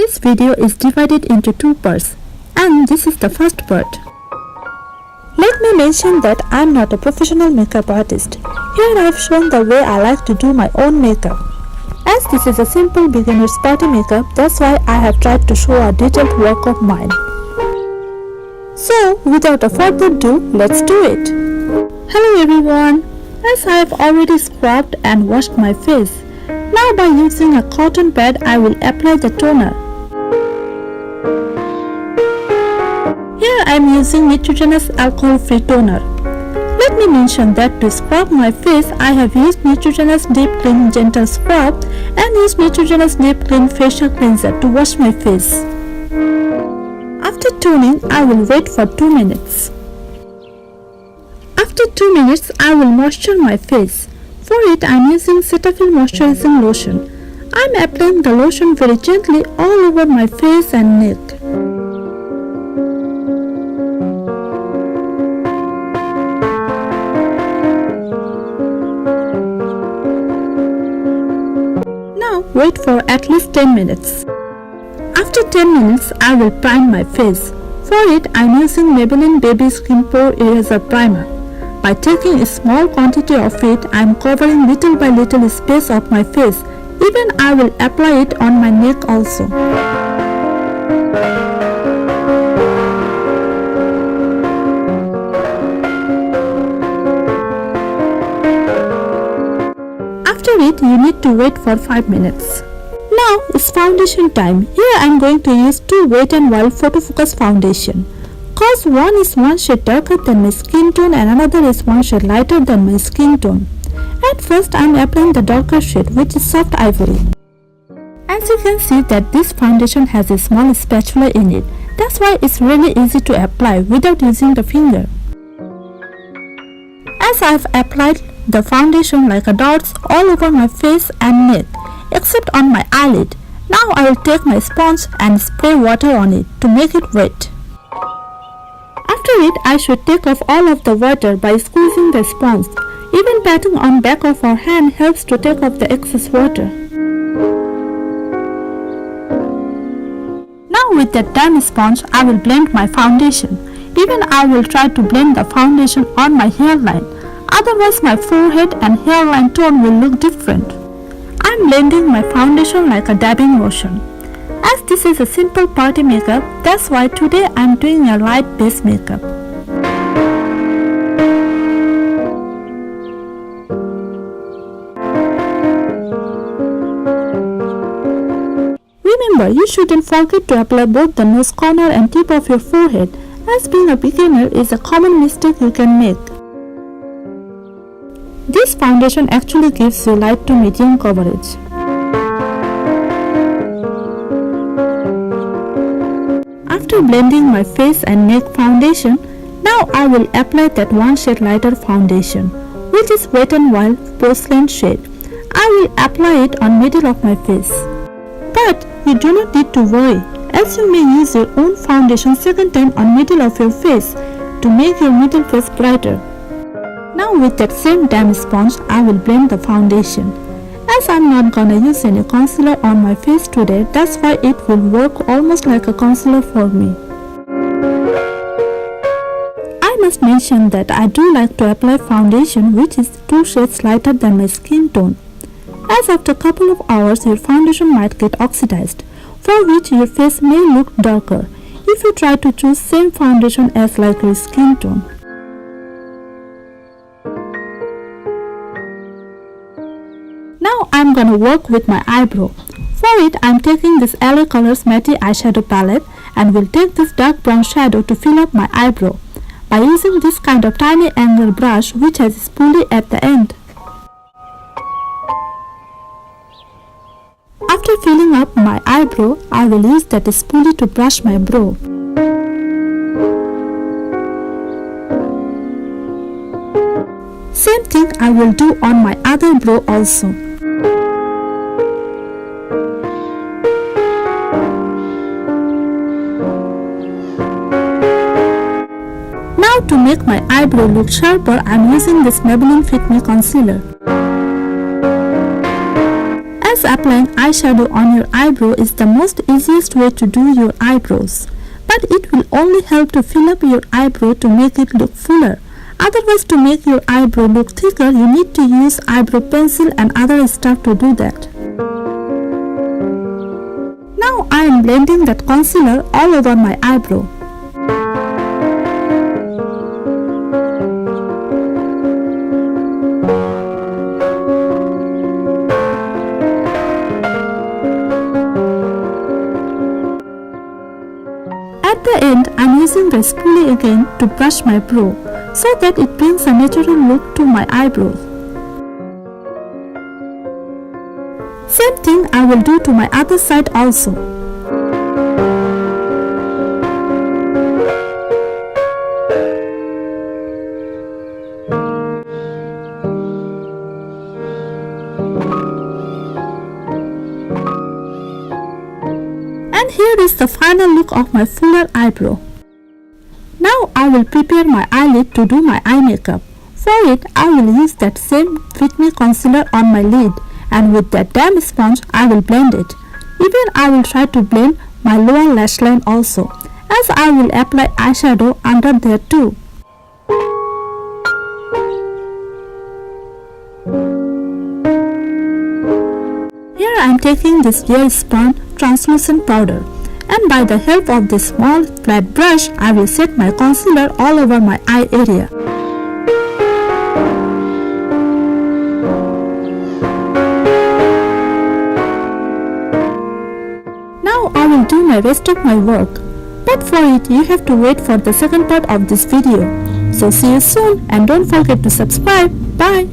This video is divided into two parts, and this is the first part. Let me mention that I am not a professional makeup artist. Here I have shown the way I like to do my own makeup. As this is a simple beginner's party makeup, that's why I have tried to show a detailed work of mine. So, without a further ado, let's do it. Hello everyone. As I have already scrubbed and washed my face, now by using a cotton pad I will apply the toner. Here I am using nitrogenous alcohol-free toner. Let me mention that to scrub my face I have used nitrogenous deep clean gentle scrub and used nitrogenous deep clean facial cleanser to wash my face. After toning, I will wait for 2 minutes. After 2 minutes, I will moisture my face. For it, I am using Cetaphil moisturizing lotion. I am applying the lotion very gently all over my face and neck. Now, wait for at least 10 minutes. After 10 minutes, I will prime my face. For it, I am using Maybelline Baby Skin Pore Eraser Primer. By taking a small quantity of it, I am covering little by little space of my face. Even I will apply it on my neck also. After it, you need to wait for 5 minutes. Now it's foundation time. Here I am going to use two Wet n Wild Photo Focus foundation. Cause one is one shade darker than my skin tone and another is one shade lighter than my skin tone. At first I am applying the darker shade, which is soft ivory. As you can see that this foundation has a small spatula in it. That's why it's really easy to apply without using the finger. As I have applied the foundation like a dots all over my face and neck, except on my eyelid. Now I will take my sponge and spray water on it to make it wet. After it, I should take off all of the water by squeezing the sponge. Even patting on back of our hand helps to take off the excess water. Now with that done sponge, I will blend my foundation. Even I will try to blend the foundation on my hairline. Otherwise my forehead and hairline tone will look different. I am blending my foundation like a dabbing motion. As this is a simple party makeup, that's why today I am doing a light base makeup. Remember, you shouldn't forget to apply both the nose corner and tip of your forehead, as being a beginner is a common mistake you can make. This foundation actually gives you light to medium coverage. After blending my face and neck foundation, now I will apply that one shade lighter foundation, which is Wet n Wild Porcelain shade. I will apply it on middle of my face. But you do not need to worry, as you may use your own foundation second time on middle of your face to make your middle face brighter. Now with that same damp sponge, I will blend the foundation. As I am not gonna use any concealer on my face today, that's why it will work almost like a concealer for me. I must mention that I do like to apply foundation which is 2 shades lighter than my skin tone. As after a couple of hours your foundation might get oxidized, for which your face may look darker if you try to choose same foundation as like your skin tone. Now I am gonna work with my eyebrow. For it I am taking this LA Colors Matte eyeshadow palette and will take this dark brown shadow to fill up my eyebrow by using this kind of tiny angle brush which has a spoolie at the end. After filling up my eyebrow, I will use that spoolie to brush my brow. Same thing I will do on my other brow also. Now to make my eyebrow look sharper, I am using this Maybelline Fit Me concealer. As applying eyeshadow on your eyebrow is the most easiest way to do your eyebrows, but it will only help to fill up your eyebrow to make it look fuller. Otherwise, to make your eyebrow look thicker, you need to use eyebrow pencil and other stuff to do that. Now I am blending that concealer all over my eyebrow. At the end, I am using the spoolie again to brush my brow so that it brings a natural look to my eyebrows. Same thing I will do to my other side also. And here is the final look of my fuller eyebrow. Now I will prepare my eyelid to do my eye makeup. For it, I will use that same Fit Me concealer on my lid, and with that damp sponge I will blend it. Even I will try to blend my lower lash line also, as I will apply eyeshadow under there too. Here I am taking this Hair Spun translucent powder, and by the help of this small flat brush I will set my concealer all over my eye area. Now I will do my rest of my work, but for it you have to wait for the second part of this video. So see you soon, and don't forget to subscribe. Bye.